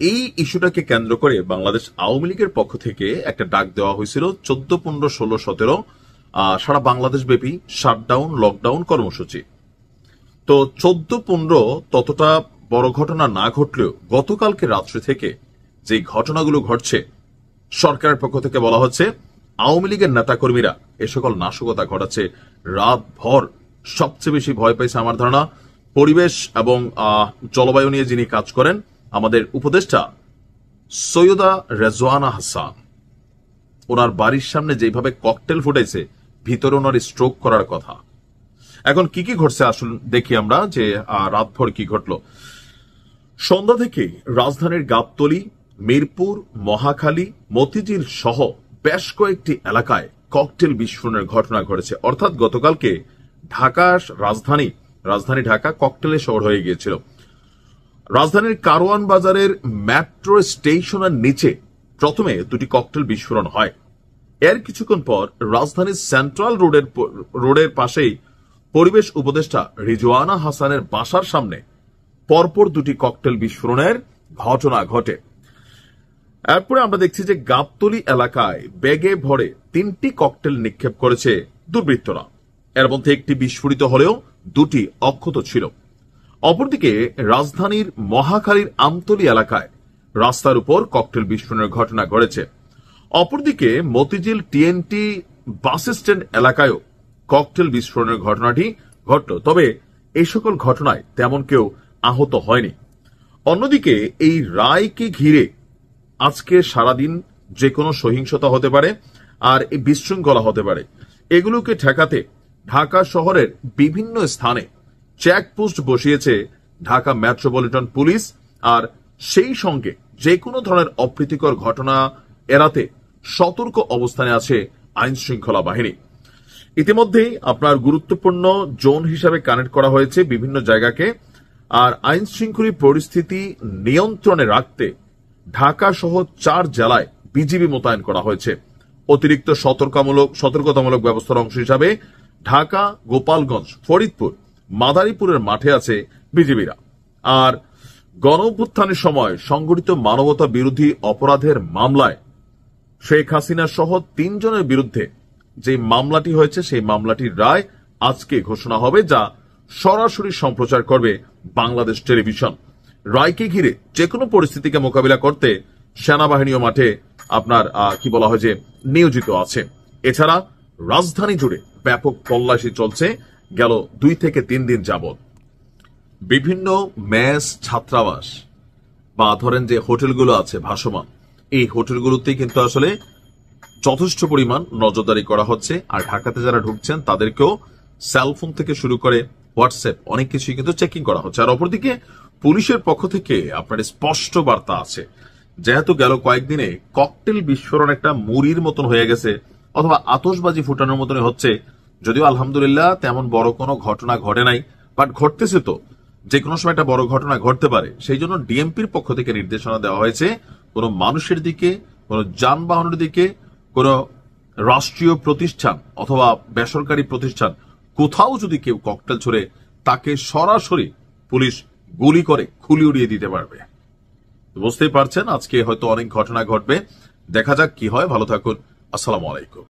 এই ইস্যুটাকে কেন্দ্র করে বাংলাদেশ আওয়ামী লীগের পক্ষ থেকে একটা ডাক দেওয়া হয়েছিল 14, 15, 16, 17 সারা বাংলাদেশ ব্যাপী শাটডাউন লকডাউন কর্মসূচি। তো 14, 15 ততটা বড় ঘটনা না ঘটলেও গতকালকে রাত্রি থেকে যে ঘটনাগুলো ঘটছে, সরকারের পক্ষ থেকে বলা হচ্ছে আওয়ামী লীগের নেতাকর্মীরা এ সকল নাশকতা ঘটাচ্ছে। রাত ভর সবচেয়ে বেশি ভয় পাইছে আমার ধারণা পরিবেশ এবং জলবায়ু নিয়ে যিনি কাজ করেন আমাদের উপদেষ্টা সৈয়দা রেজওয়ানা হাসান। ওনার বাড়ির সামনে যেভাবে ককটেল ফুটাইছে, ভিতরে ওনার স্ট্রোক করার কথা। এখন কি কি ঘটছে আসলে দেখি আমরা যে রাতভর কি ঘটলো। সন্ধ্যা থেকে রাজধানীর গাবতলী, মিরপুর, মহাখালী, মতিঝিল সহ বেশ কয়েকটি এলাকায় ককটেল বিস্ফোরণের ঘটনা ঘটেছে। অর্থাৎ গতকালকে ঢাকার রাজধানী ঢাকা ককটেলের শহর হয়ে গিয়েছিল। রাজধানীর কারওয়ান বাজারের মেট্রো স্টেশনের নিচে প্রথমে দুটি ককটেল বিস্ফোরণ হয়। এর কিছুক্ষণ পর রাজধানীর সেন্ট্রাল রোডের পাশেই পরিবেশ উপদেষ্টা রিজওয়ানা হাসানের বাসার সামনে পরপর দুটি ককটেল বিস্ফোরণের ঘটনা ঘটে। এরপরে আমরা দেখছি যে গাবতলী এলাকায় ব্যাগে ভরে 3টি ককটেল নিক্ষেপ করেছে দুর্বৃত্তরা। এর মধ্যে একটি বিস্ফোরিত হলেও দুটি অক্ষত ছিল। অপরদিকে রাজধানীর মহাখালীর আমতলী এলাকায় রাস্তার উপর ককটেল বিস্ফোরণের ঘটনা ঘটেছে। অপরদিকে মতিঝিল টিএনটি বাস স্ট্যান্ড এলাকায়ও ককটেল বিস্ফোরণের ঘটনাটি ঘটল। তবে এই সকল ঘটনায় তেমন কেউ আহত হয়নি। অন্যদিকে এই রায়কে ঘিরে আজকে সারাদিন যে কোনো সহিংসতা হতে পারে আর এই বিশৃঙ্খলা হতে পারে। এগুলোকে ঠেকাতে ঢাকা শহরের বিভিন্ন স্থানে চেকপোস্ট বসিয়েছে ঢাকা মেট্রোপলিটন পুলিশ। আর সেই সঙ্গে যে কোনো ধরনের অপ্রীতিকর ঘটনা এড়াতে সতর্ক অবস্থানে আছে আইন শৃঙ্খলা বাহিনী। ইতিমধ্যেই আপনার গুরুত্বপূর্ণ জোন হিসাবে কানেক্ট করা হয়েছে বিভিন্ন জায়গাকে। আর আইন শৃঙ্খলা পরিস্থিতি নিয়ন্ত্রণে রাখতে ঢাকা সহ 4 জেলায় বিজিবি মোতায়েন করা হয়েছে। অতিরিক্ত সতর্কতামূলক ব্যবস্থার অংশ হিসাবে ঢাকা, গোপালগঞ্জ, ফরিদপুর, মাদারীপুরের মাঠে আছে বিজিবিরা। আর গণঅভ্যুত্থানের সময় সংগঠিত মানবতা বিরোধী অপরাধের মামলায় শেখ হাসিনা সহ 3 জনের বিরুদ্ধে যে মামলাটি হয়েছে সেই মামলাটির রায় আজকে ঘোষণা হবে, যা সরাসরি সম্প্রচার করবে বাংলাদেশ টেলিভিশন। রায়কে ঘিরে যে কোনো পরিস্থিতিকে মোকাবিলা করতে সেনাবাহিনীও মাঠে আপনার কি বলা হয় যে নিয়োজিত আছে। এছাড়া রাজধানী জুড়ে ব্যাপক তল্লাশি চলছে গেল 2 থেকে 3 দিন যাবৎ। বিভিন্ন মেস, ছাত্রাবাস বা ধরেন যে হোটেলগুলো আছে ভাসমান, এই হোটেলগুলোতে কিন্তু আসলে যথেষ্ট পরিমাণ নজরদারি করা হচ্ছে। আর ঢাকাতে যারা ঢুকছেন তাদেরকেও সেলফোন থেকে শুরু করে হোয়াটসঅ্যাপ অনেক কিছুই কিন্তু চেকিং করা হচ্ছে। আর অপরদিকে পুলিশের পক্ষ থেকে আপনার স্পষ্ট বার্তা আছে, যেহেতু গেল কয়েকদিনে ককটেল বিস্ফোরণ একটা মুড়ির মতন হয়ে গেছে অথবা আতশবাজি ফুটানোর মতনই হচ্ছে, যদিও আলহামদুলিল্লাহ তেমন বড় কোনো ঘটনা ঘটে নাই, বাট ঘটতেছে তো, যে কোনো সময় একটা বড় ঘটনা ঘটতে পারে। সেই জন্য ডিএমপির পক্ষ থেকে নির্দেশনা দেওয়া হয়েছে কোনো মানুষের দিকে, কোনো যানবাহনের দিকে, কোনো রাষ্ট্রীয় প্রতিষ্ঠান অথবা বেসরকারি প্রতিষ্ঠান কোথাও যদি কেউ ককটেল ছুড়ে তাকে সরাসরি পুলিশ গুলি করে খুলি উড়িয়ে দিতে পারবে। বুঝতেই পারছেন আজকে হয়তো অনেক ঘটনা ঘটবে, দেখা যাক কি হয়। ভালো থাকুন, আসসালামু আলাইকুম।